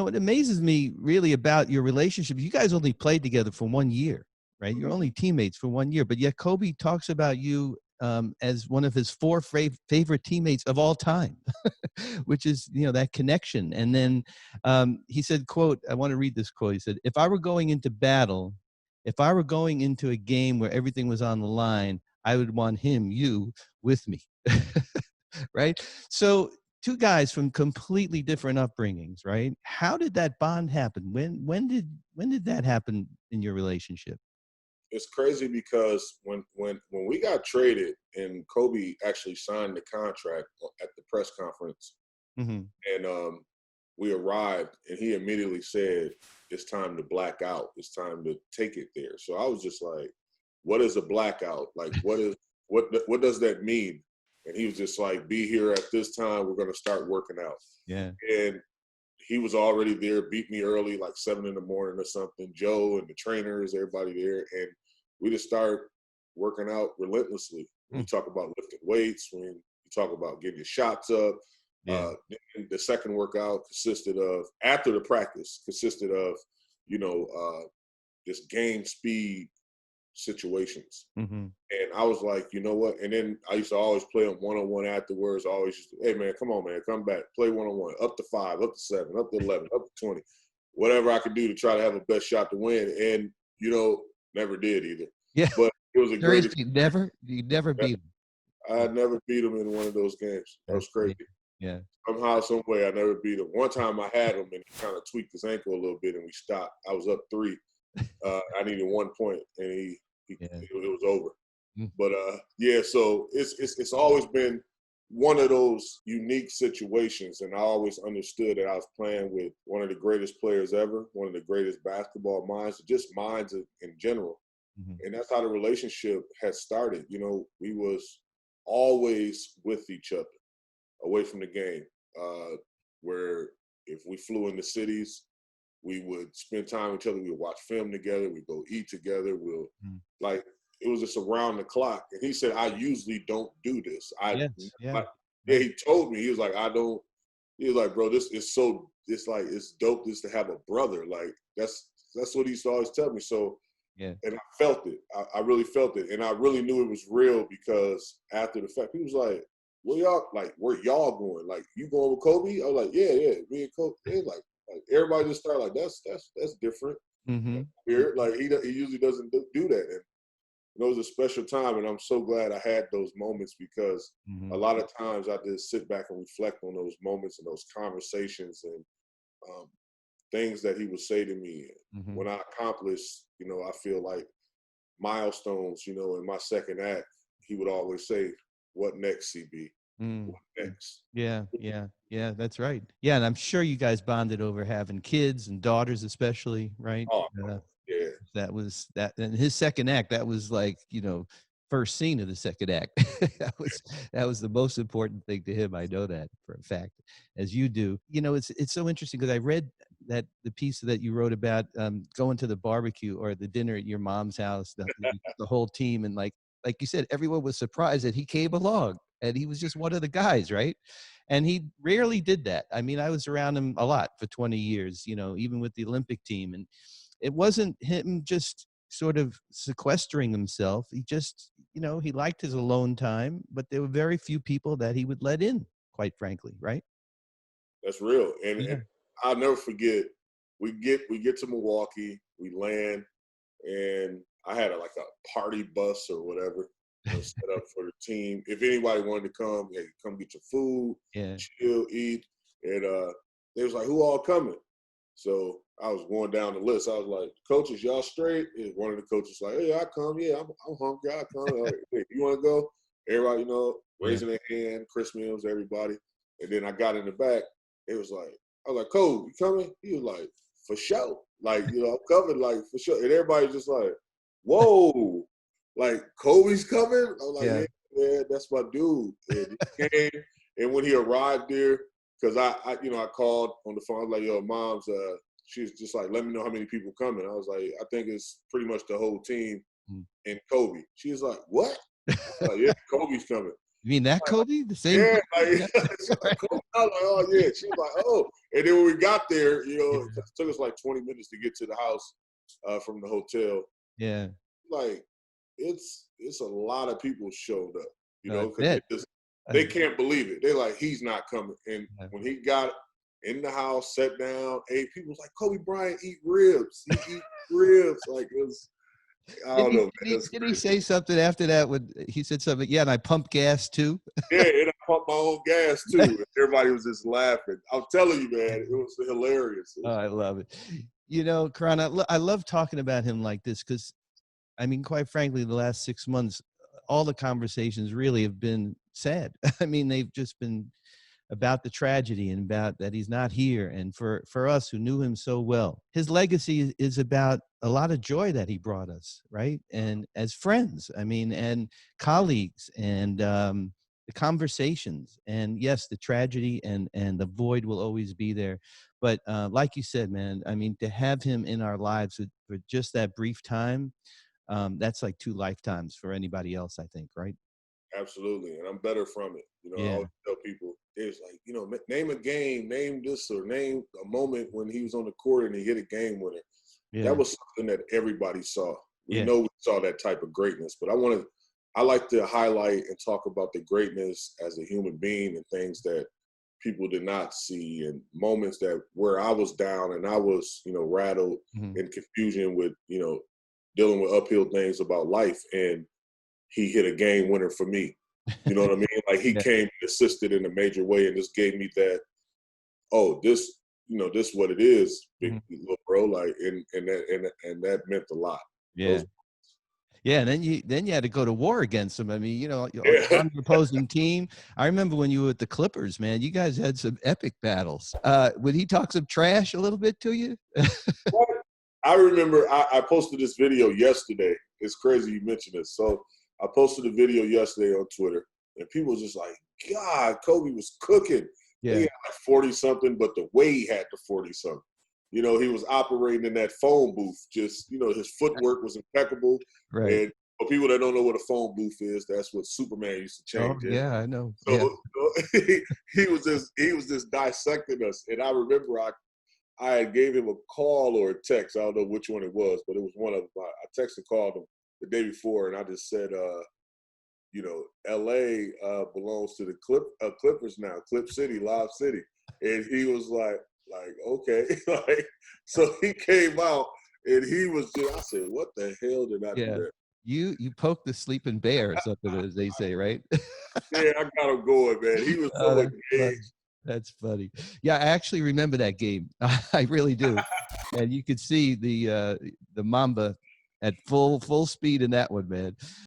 What amazes me really about your relationship, you guys only played together for 1 year, right? You're only teammates for 1 year, but yet Kobe talks about you as one of his four favorite teammates of all time, which is, that connection. And then he said, quote, I want to read this quote. He said, if I were going into battle, if I were going into a game where everything was on the line, I would want you with me. Right? So two guys from completely different upbringings, right? How did that bond happen? When did that happen in your relationship? It's crazy because when we got traded and Kobe actually signed the contract at the press conference, Mm-hmm. and we arrived, and he immediately said, "It's time to black out. It's time to take it there." So I was just like, "What is a blackout? Like, what does that mean?" And he was just like, "Be here at this time. We're going to start working out." Yeah. And he was already there, beat me early, like 7 in the morning or something. Joe and the trainers, everybody there. And we just started working out relentlessly. When you talk about lifting weights, when you talk about getting your shots up. Yeah. The second workout consisted of, after the practice, just game speed situations. Mm-hmm. And I was like, you know what? And then I used to always play them one-on-one afterwards. I always used to, hey, man, come on, man, come back. Play one-on-one, up to 5, up to 7, up to 11, up to 20. Whatever I could do to try to have a best shot to win. And, never did either. Yeah. But it was a great experience. You never beat him. I never beat him in one of those games. That was crazy. Yeah. Somehow, some way, I never beat him. One time I had him, and he kind of tweaked his ankle a little bit, and we stopped. I was up 3. I needed 1 point, and it was over. Mm. But so it's always been one of those unique situations, and I always understood that I was playing with one of the greatest players ever, one of the greatest basketball minds, just minds in general. Mm-hmm. And that's how the relationship had started. We was always with each other, away from the game, where if we flew into cities, we would spend time with each other. We would watch film together. We'd go eat together. It was just around the clock. And he said, I usually don't do this. He told me, he was like, he was like, bro, this is so, it's dope just to have a brother. Like, that's what he used to always tell me. So, yeah. And I felt it. I really felt it. And I really knew it was real because after the fact, he was like, where y'all going? Like, you going with Kobe? I was like, yeah, me and Kobe. And like everybody just started like, that's different. Mm-hmm. Weird. Like, he usually doesn't do that. And it was a special time, and I'm so glad I had those moments because Mm-hmm. a lot of times I just sit back and reflect on those moments and those conversations and things that he would say to me. Mm-hmm. When I accomplished, I feel like milestones, in my second act, he would always say, what next, CB? Mm. What next? Yeah, that's right. Yeah, and I'm sure you guys bonded over having kids and daughters especially, right? Oh, yeah. That was that, and his second act, that was like, first scene of the second act. that was the most important thing to him. I know that for a fact, as you do. It's so interesting because I read that the piece that you wrote about going to the barbecue or the dinner at your mom's house, the whole team, and like you said, everyone was surprised that he came along, and he was just one of the guys, right? And he rarely did that. I mean, I was around him a lot for 20 years, even with the Olympic team, and it wasn't him just sort of sequestering himself. He just, he liked his alone time, but there were very few people that he would let in, quite frankly, right? That's real. And, Yeah. and I'll never forget, we get to Milwaukee, we land, and I had a party bus or whatever set up for the team. If anybody wanted to come, hey, come get your food, chill, eat. And they was like, who all coming? So I was going down the list. I was like, coaches, y'all straight? And one of the coaches was like, hey, I come. Yeah, I'm hungry. I come. Like, hey, you want to go? Everybody, raising their hand, Chris Mills, everybody. And then I got in the back. It was like, I was like, Cole, you coming? He was like, for sure. Like, I'm coming, like, for sure. And everybody's just like, whoa, like, Kobe's coming? I was like, yeah, that's my dude. And he came, and when he arrived there, because I called on the phone, I was like, yo, mom's, she's just like, let me know how many people coming. I was like, I think it's pretty much the whole team and Kobe. She was like, what? I was like, yeah, Kobe's coming. You mean that Kobe? The same Yeah, Kobe? like, Yeah. she's like, "Kobe?" I was like, oh yeah. She was like, oh. And then when we got there, Yeah. it took us like 20 minutes to get to the house from the hotel. Yeah. Like, it's a lot of people showed up, No, I because bet. I they bet. can't believe it. They're like, he's not coming. And Yeah. when he got in the house, sat down, ate, people was like, Kobe Bryant eat ribs. He eat ribs. Like, it was, I Did don't he know, did man. he It's did he crazy. say something after that when he said something? Yeah, and I pump gas too? Yeah, and I pumped my own gas too. And everybody was just laughing. I'm telling you, man, it was hilarious. It Oh, was, I love it. Karan, I love talking about him like this because, I mean, quite frankly, the last 6 months, all the conversations really have been sad. I mean, they've just been about the tragedy and about that he's not here. And for us who knew him so well, his legacy is about a lot of joy that he brought us, right? And as friends, I mean, and colleagues, and the conversations, and yes, the tragedy and the void will always be there. But like you said, man, I mean, to have him in our lives for just that brief time, that's like two lifetimes for anybody else, I think, right? absolutely, and I'm better from it. I Yeah, always tell people, it's like, name a game, name this, or name a moment when he was on the court and he hit a game winner. That yeah, was something that everybody saw. We yeah. know we saw that type of greatness, but I like to highlight and talk about the greatness as a human being and things that people did not see, and moments that where I was down and I was, rattled Mhm. and confusion with, dealing with uphill things about life. And he hit a game winner for me. You know what I mean? Like, he Yeah, came and assisted in a major way and just gave me that, oh, this is what it is, big mhm. little bro. Like, and that meant a lot. Yeah. Those Yeah, and then you had to go to war against him. I mean, you're yeah. on the opposing team. I remember when you were with the Clippers, man, you guys had some epic battles. Would he talk some trash a little bit to you? I remember I posted this video yesterday. It's crazy you mentioned this. So I posted a video yesterday on Twitter, and people was just like, God, Kobe was cooking. He Yeah, had like 40 something, but the way he had the 40 something. He was operating in that phone booth. Just, his footwork was impeccable. right. And for people that don't know what a phone booth is, that's what Superman used to Oh, change in. yeah, I know. Yeah. So he was just dissecting us. And I remember I had gave him a call or a text. I don't know which one it was, but it was one of them. I texted, called him the day before, and I just said, L.A. Belongs to the Clippers now, Clip City, Lob City, and he was like okay, like, so he came out and he was just. I said, what the hell did I do Yeah. that? You poked the sleeping bear or something, as they say, right? Yeah, I got him going, man. He was Oh, so that's funny. engaged. That's funny. Yeah, I actually remember that game. I really do. And you could see the Mamba at full speed in that one, man.